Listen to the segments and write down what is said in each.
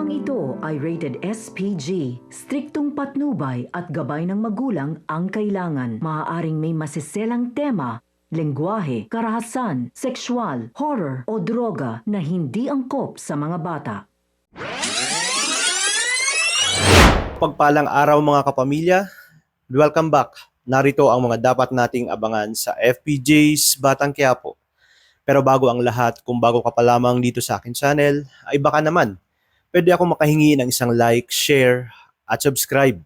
Programang ito ay rated SPG. Striktong patnubay at gabay ng magulang ang kailangan. Maaaring may masiselang tema, lengguwahe, karahasan, sexual, horror o droga na hindi angkop sa mga bata. Pagpalang araw mga kapamilya, welcome back. Narito ang mga dapat nating abangan sa FPJ's Batang Quiapo. Pero bago ang lahat, kung bago ka pa lamang dito sa akin channel, ay baka naman, pwede ako makahingi ng isang like, share, at subscribe.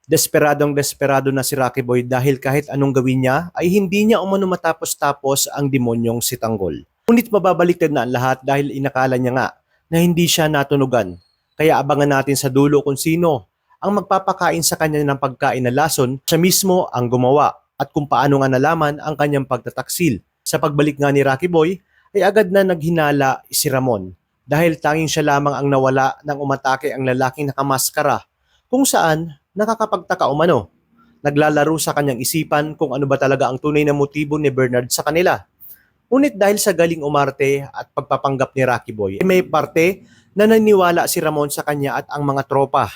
Desperado na si Rocky Boy dahil kahit anong gawin niya, ay hindi niya umano matapos-tapos ang demonyong si Tanggol. Ngunit mababaliktad na ang lahat dahil inakala niya nga na hindi siya natunugan. Kaya abangan natin sa dulo kung sino ang magpapakain sa kanya ng pagkain na lason, siya mismo ang gumawa, at kung paano nga nalaman ang kanyang pagtataksil. Sa pagbalik nga ni Rocky Boy, ay agad na naghinala si Ramon dahil tanging siya lamang ang nawala nang umatake ang lalaking nakamaskara, kung saan nakakapagtaka umano. Naglalaro sa kanyang isipan kung ano ba talaga ang tunay na motibo ni Bernard sa kanila. Ngunit dahil sa galing umarte at pagpapanggap ni Rocky Boy, may parte na naniwala si Ramon sa kanya at ang mga tropa.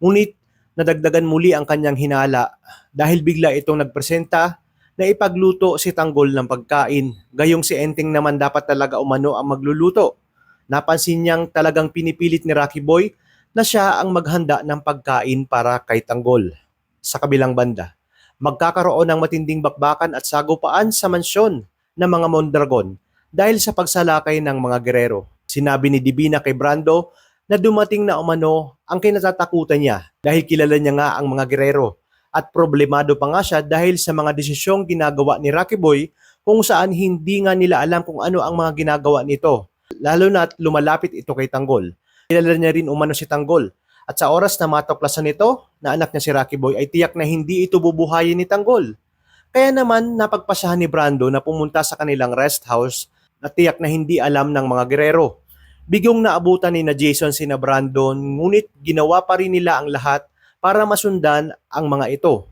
Ngunit nadagdagan muli ang kanyang hinala dahil bigla itong nagpresenta na ipagluto si Tanggol ng pagkain. Gayong si Enteng naman dapat talaga umano ang magluluto. Napansin niyang talagang pinipilit ni Rocky Boy na siya ang maghanda ng pagkain para kay Tanggol. Sa kabilang banda, magkakaroon ng matinding bakbakan at sagupaan sa mansyon ng mga Mondragon dahil sa pagsalakay ng mga gerero. Sinabi ni Divina kay Brando na dumating na umano ang kinatatakutan niya dahil kilala niya nga ang mga gerero. At problemado pa nga siya dahil sa mga desisyong ginagawa ni Rocky Boy kung saan hindi nga nila alam kung ano ang mga ginagawa nito. Lalo na't lumalapit ito kay Tanggol. Kilala niya rin umano si Tanggol. At sa oras na matuklasan nito na anak niya si Rocky Boy ay tiyak na hindi ito bubuhayin ni Tanggol. Kaya naman napagpasahan ni Brando na pumunta sa kanilang rest house na tiyak na hindi alam ng mga gerero. Bigyong naabutan ni na Jason sina Brandon, ngunit ginawa pa rin nila ang lahat para masundan ang mga ito.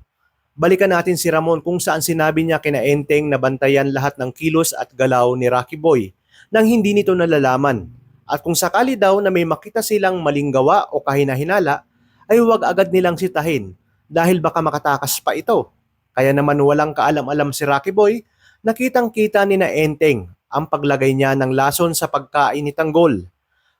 Balikan natin si Ramon kung saan sinabi niya kina Enteng na bantayan lahat ng kilos at galaw ni Rocky Boy nang hindi nito nalalaman. At kung sakali daw na may makita silang maling gawa o kahina-hinala, ay huwag agad nilang sitahin dahil baka makatakas pa ito. Kaya naman walang kaalam-alam si Rocky Boy, nakitang-kita ni na Enteng ang paglagay niya ng lason sa pagkain ni Tanggol.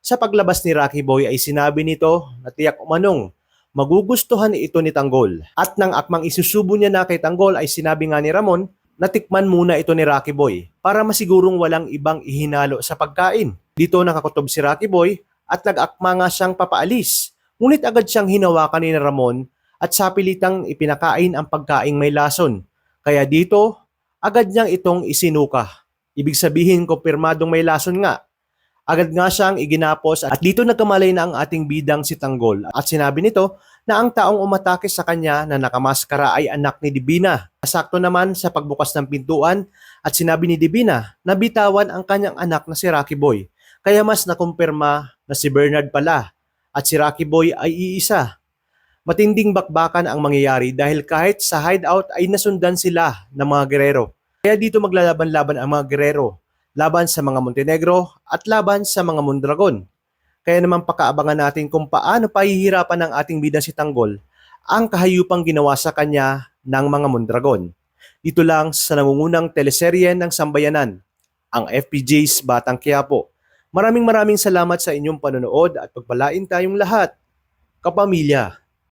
Sa paglabas ni Rocky Boy ay sinabi nito na tiyak umanong magugustuhan ito ni Tanggol. At nang akmang isusubo niya na kay Tanggol ay sinabi nga ni Ramon na tikman muna ito ni Rocky Boy para masigurong walang ibang ihinalo sa pagkain. Dito nakakutob si Rocky Boy at nag-akma nga siyang papaalis. Ngunit agad siyang hinawakan ni Ramon at sapilitang ipinakain ang pagkaing may lason. Kaya dito, agad niyang itong isinuka. Ibig sabihin kumpirmadong may lason nga. Agad nga siyang iginapos at dito nagkamalay na ang ating bidang si Tanggol at sinabi nito na ang taong umatake sa kanya na nakamaskara ay anak ni Divina. Sakto naman sa pagbukas ng pintuan at sinabi ni Divina na bitawan ang kanyang anak na si Rocky Boy. Kaya mas nakumpirma na si Bernard pala at si Rocky Boy ay iisa. Matinding bakbakan ang mangyayari dahil kahit sa hideout ay nasundan sila ng mga gerero. Kaya dito maglalaban-laban ang mga gerero laban sa mga Montenegro at laban sa mga Mondragon. Kaya naman pakaabangan natin kung paano pahihirapan ng ating bida si Tanggol ang kahayupang ginawa sa kanya ng mga Mondragon. Dito lang sa nangungunang teleserye ng Sambayanan, ang FPJ's Batang Quiapo. Maraming salamat sa inyong panonood at pagpalain tayong lahat, kapamilya.